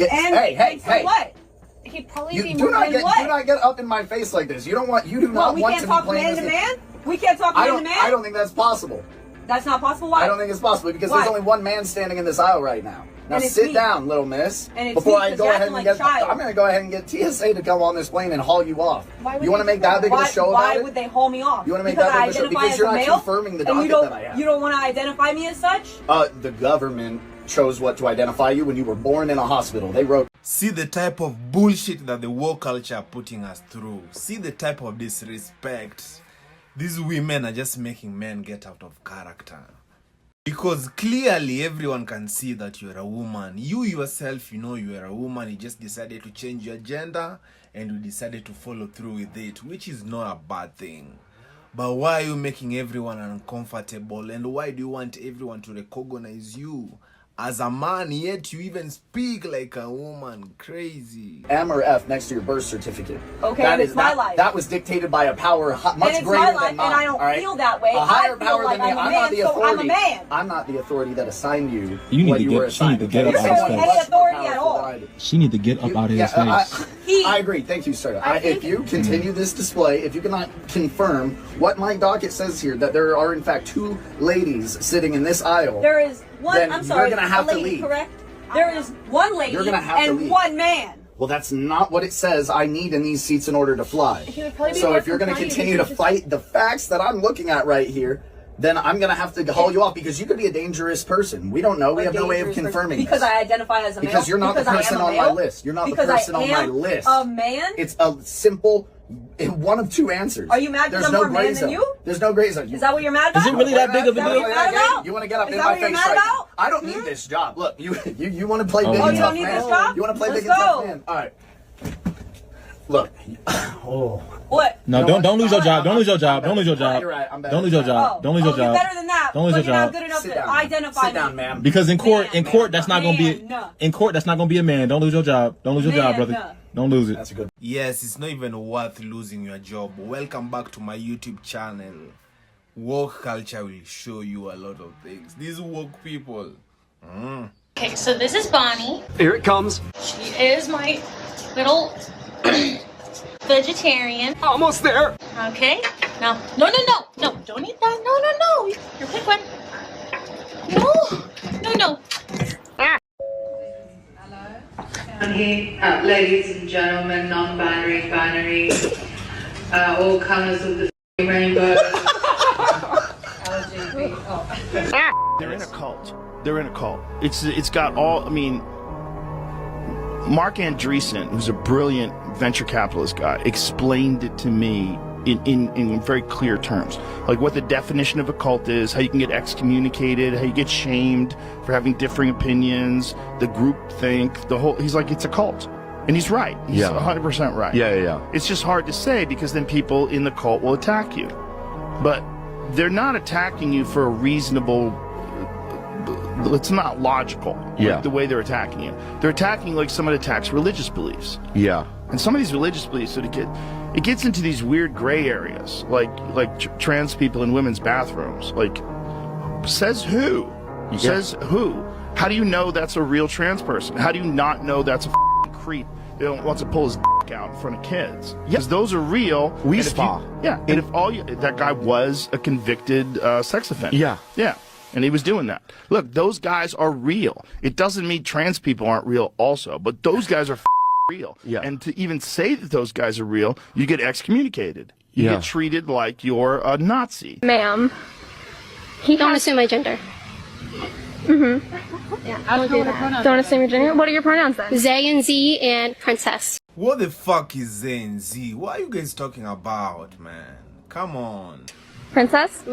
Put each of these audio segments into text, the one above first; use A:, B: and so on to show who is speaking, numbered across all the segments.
A: Hey!
B: What? He'd probably be
A: Do
B: what?
A: not get up in my face like this. You do not want to be playing this.
B: We can't talk man to man?
A: I don't think that's possible.
B: That's not possible? Why?
A: I don't think it's possible because there's only one man standing in this aisle right now. Now sit down, little miss.
B: Before I go ahead and
A: I'm going to go ahead and get TSA to come on this plane and haul you off. You want to make that big of a show about it?
B: Why would they haul me off?
A: You want to make that big of a show? Because you're not confirming the docket that I have.
B: You don't want to identify me as such?
A: The government chose what to identify you when you were born in a hospital. They wrote.
C: See the type of bullshit that the woke culture are putting us through. See the type of disrespect. These women are just making men get out of character. Because clearly everyone can see that you're a woman. You yourself, you know you're a woman. You just decided to change your gender and you decided to follow through with it, which is not a bad thing. But why are you making everyone uncomfortable? And why do you want everyone to recognize you as a man, yet you even speak like a woman? Crazy.
A: M or F next to your birth certificate.
B: Okay, that is my life.
A: That was dictated by a power much greater than mine.
B: And I don't feel that way.
A: A higher power than me.
B: I'm not the authority. I'm a man.
A: I'm not the authority that assigned you.
D: You need to get. She need to get up out of his face.
B: Authority at all.
D: She need to get up out of his face.
A: I agree. Thank you, sir. If you continue this display, if you cannot confirm what my docket says here, that there are in fact 2 ladies sitting in this aisle.
B: There is one. I'm sorry.
A: You're gonna have
B: to
A: leave.
B: Correct. There is one lady and one man.
A: Well, that's not what it says I need in these seats in order to fly. So if you're going to continue to fight the facts that I'm looking at right here, then I'm going to have to haul you off because you could be a dangerous person. We don't know. We have no way of confirming
B: because
A: this.
B: I identify as a male.
A: Because you're not the person on my list. You're not the person on my list.
B: A man?
A: It's a simple one of 2 answers.
B: Are you mad because I'm more man than you?
A: There's no gray zone.
B: Is that what you're mad about?
D: Is it really that big of a deal?
A: You want to get up in my face right now? I don't need this job. Look, you want to play big and tough man?
B: You don't need this job?
A: You want to play big and tough man? All right. Look.
B: What?
D: No, don't lose your job. Don't lose your job. Don't lose your job.
A: You're right. I'm better.
D: Don't lose your job. Don't lose your job.
B: You're better than that.
D: Don't lose your job.
B: You're not good enough to identify me.
A: Sit down, ma'am.
D: Because in court, that's not gonna be. In court, that's not gonna be a man. Don't lose your job. Don't lose your job, brother. Don't lose it.
A: That's a good.
C: Yes, it's not even worth losing your job. Welcome back to my YouTube channel. Woke culture will show you a lot of things. These woke people.
E: Okay, so this is Bonnie.
F: Here it comes.
E: She is my little vegetarian.
F: Almost there.
E: Okay. Now, no, don't eat that. No. You're a quick one. No.
G: Ladies and gentlemen, non-binary, binary, all colors of the rainbow.
H: They're in a cult. It's got all. I mean, Mark Andreessen, who's a brilliant venture capitalist guy, explained it to me in very clear terms, like what the definition of a cult is, how you can get excommunicated, how you get shamed for having differing opinions, the group think, the whole. He's like, it's a cult, and he's right. He's 100% right.
I: Yeah.
H: It's just hard to say because then people in the cult will attack you, but they're not attacking you for a reasonable. It's not logical. Like the way they're attacking you. They're attacking like someone attacks religious beliefs.
I: Yeah.
H: And some of these religious beliefs, it gets into these weird gray areas, like trans people in women's bathrooms. Like, says who? Says who? How do you know that's a real trans person? How do you not know that's a creep that wants to pull his out in front of kids? Because those are real. And if that guy was a convicted sex offender. Yeah. And he was doing that. Look, those guys are real. It doesn't mean trans people aren't real also, but those guys are real. Yeah. And to even say that those guys are real, you get excommunicated. You get treated like you're a Nazi.
J: Ma'am, don't assume my gender. Yeah, I don't do that. Don't assume your gender. What are your pronouns then? They and Z and princess.
C: What the fuck is Zay and Z? What are you guys talking about, man? Come on.
J: Princess?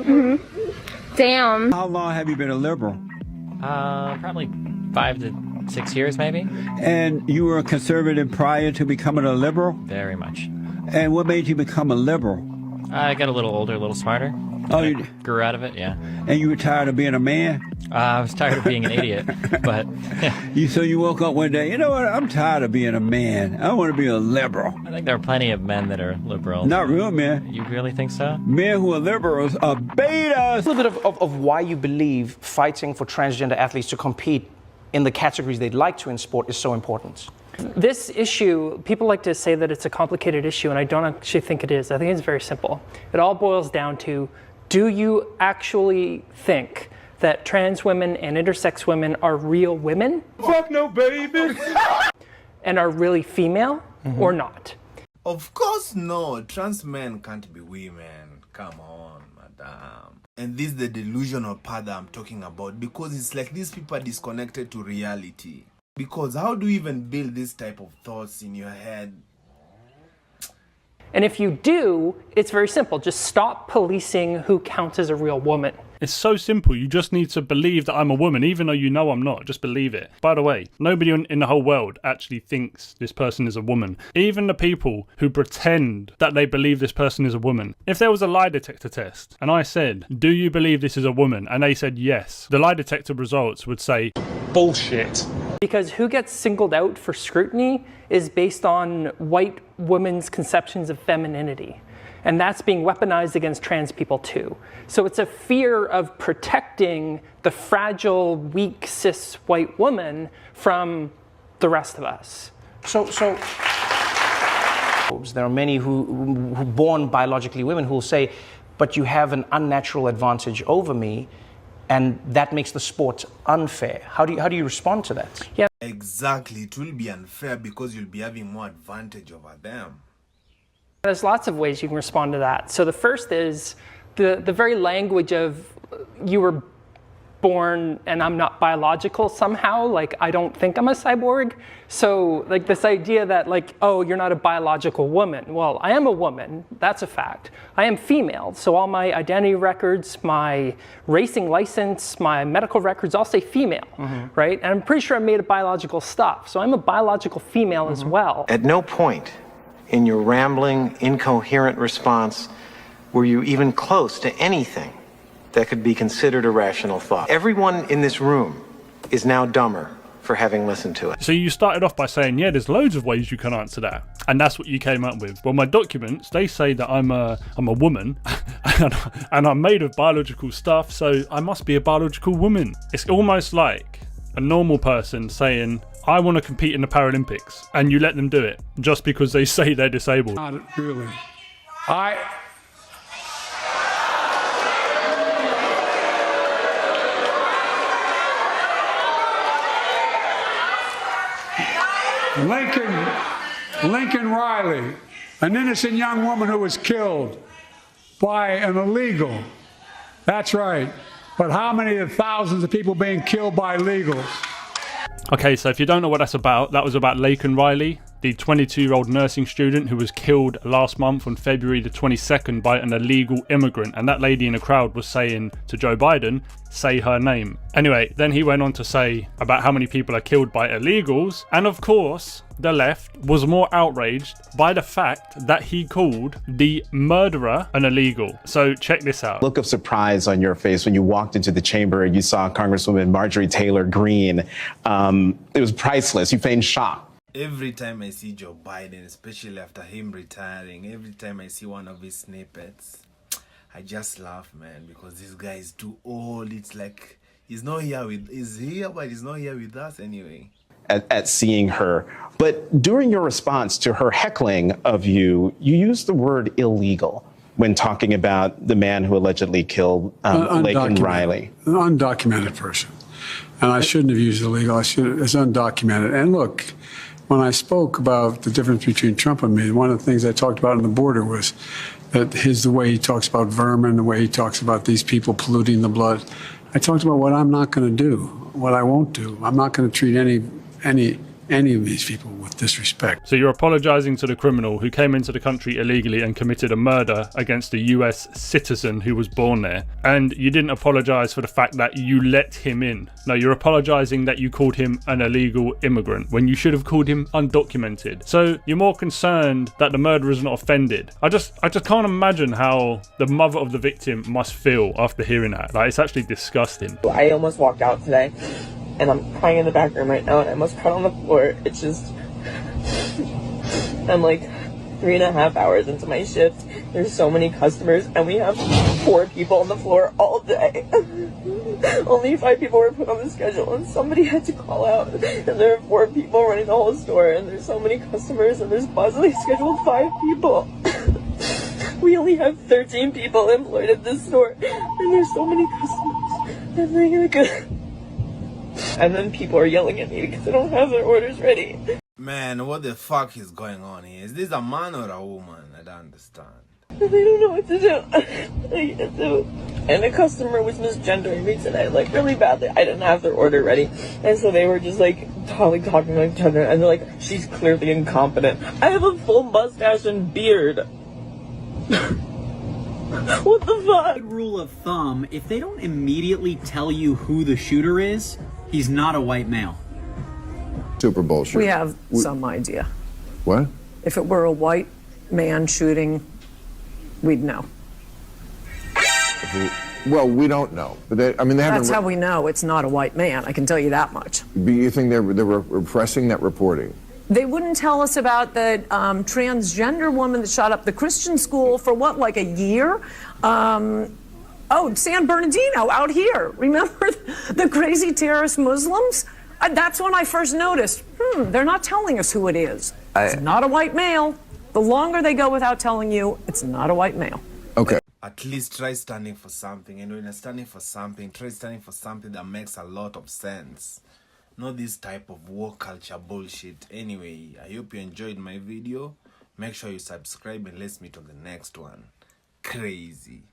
J: Damn.
K: How long have you been a liberal?
L: Probably 5 to 6 years, maybe.
K: And you were a conservative prior to becoming a liberal?
L: Very much.
K: And what made you become a liberal?
L: I got a little older, a little smarter.
K: Oh, you
L: grew out of it, yeah.
K: And you were tired of being a man?
L: I was tired of being an idiot, but...
K: So you woke up one day, you know what, I'm tired of being a man. I want to be a liberal.
L: I think there are plenty of men that are liberals.
K: Not real men.
L: You really think so?
K: Men who are liberals are betas.
M: A little bit of why you believe fighting for transgender athletes to compete
F: in the categories they'd like to in sport is so important.
I: This issue, people like to say that it's a complicated issue, and I don't actually think it is. I think it's very simple. It all boils down to, do you actually think that trans women and intersex women are real women?
C: Fuck no, baby!
I: And are really female or not?
C: Of course no. Trans men can't be women. Come on, madam. And this is the delusional part that I'm talking about, because it's like these people are disconnected to reality. Because how do you even build this type of thoughts in your head?
I: And if you do, it's very simple. Just stop policing who counts as a real woman.
M: It's so simple. You just need to believe that I'm a woman, even though you know I'm not. Just believe it. By the way, nobody in the whole world actually thinks this person is a woman. Even the people who pretend that they believe this person is a woman. If there was a lie detector test and I said, do you believe this is a woman? And they said yes, the lie detector results would say, bullshit.
I: Because who gets singled out for scrutiny is based on white women's conceptions of femininity. And that's being weaponized against trans people too. So it's a fear of protecting the fragile, weak, cis white woman from the rest of us.
F: So there are many who born biologically women who will say, but you have an unnatural advantage over me, and that makes the sport unfair. How do you respond to that?
I: Yeah.
C: Exactly. It will be unfair because you'll be having more advantage over them.
I: There's lots of ways you can respond to that. So the first is the very language of you were born and I'm not biological somehow, like I don't think I'm a cyborg. So like this idea that like, oh, you're not a biological woman. Well, I am a woman, that's a fact. I am female, so all my identity records, my racing license, my medical records all say female, right? And I'm pretty sure I'm made of biological stuff. So I'm a biological female as well.
N: At no point in your rambling, incoherent response were you even close to anything that could be considered a rational thought. Everyone in this room is now dumber for having listened to it.
M: So you started off by saying, yeah, there's loads of ways you can answer that. And that's what you came up with. Well, my documents, they say that I'm a woman and I'm made of biological stuff, so I must be a biological woman. It's almost like a normal person saying, I want to compete in the Paralympics, and you let them do it just because they say they're disabled.
K: Not really. Lincoln Riley, an innocent young woman who was killed by an illegal. That's right. But how many of thousands of people being killed by illegals?
M: Okay, so if you don't know what that's about, that was about Laken Riley, the 22-year-old nursing student who was killed last month on February the 22nd by an illegal immigrant. And that lady in the crowd was saying to Joe Biden, say her name. Anyway, then he went on to say about how many people are killed by illegals. And of course, the left was more outraged by the fact that he called the murderer an illegal. So check this out.
O: Look of surprise on your face when you walked into the chamber and you saw Congresswoman Marjorie Taylor Greene. It was priceless. You feigned shock.
C: Every time I see Joe Biden, especially after him retiring, every time I see one of his snippets, I just laugh, man, because this guy is too old. It's like he's not here with, he's here, but he's not here with us anyway.
O: At seeing her. But during your response to her heckling of you, you used the word illegal when talking about the man who allegedly killed Laken Riley.
K: An undocumented person. And I shouldn't have used illegal. It's undocumented. And look, when I spoke about the difference between Trump and me, one of the things I talked about on the border was that the way he talks about vermin, the way he talks about these people polluting the blood. I talked about what I'm not going to do, what I won't do. I'm not going to treat any of these people with disrespect.
M: So you're apologizing to the criminal who came into the country illegally and committed a murder against a US citizen who was born there. And you didn't apologize for the fact that you let him in. No, you're apologizing that you called him an illegal immigrant when you should have called him undocumented. So you're more concerned that the murderer is not offended. I just can't imagine how the mother of the victim must feel after hearing that. Like, it's actually disgusting.
P: I almost walked out today. And I'm crying in the back room right now, and I almost cried on the floor. I'm like 3.5 hours into my shift, There's so many customers, and we have 4 people on the floor all day. Only 5 people were put on the schedule, and somebody had to call out. And there are 4 people running the whole store, and there's so many customers, and there's possibly scheduled 5 people. We only have 13 people employed at this store, and there's so many customers. And then people are yelling at me because they don't have their orders ready.
C: Man, what the fuck is going on here? Is this a man or a woman? I don't understand.
P: They don't know what to do. And the customer was misgendering me today, like really badly. I didn't have their order ready. And so they were just like talking like each other. And they're like, she's clearly incompetent. I have a full mustache and beard. What the fuck?
Q: Rule of thumb, if they don't immediately tell you who the shooter is, he's not a white male.
R: Super bullshit.
S: We have some idea.
R: What?
S: If it were a white man shooting, we'd know.
R: Well, we don't know. But they haven't.
S: That's how we know it's not a white man. I can tell you that much.
R: But you think they're repressing that reporting?
S: They wouldn't tell us about the transgender woman that shot up the Christian school for what, like a year? San Bernardino out here. Remember the crazy terrorist Muslims? That's when I first noticed, they're not telling us who it is. It's not a white male. The longer they go without telling you, it's not a white male.
R: Okay.
C: At least try standing for something. And when you're standing for something, try standing for something that makes a lot of sense. Not this type of woke culture bullshit. Anyway, I hope you enjoyed my video. Make sure you subscribe and let's meet on the next one. Crazy.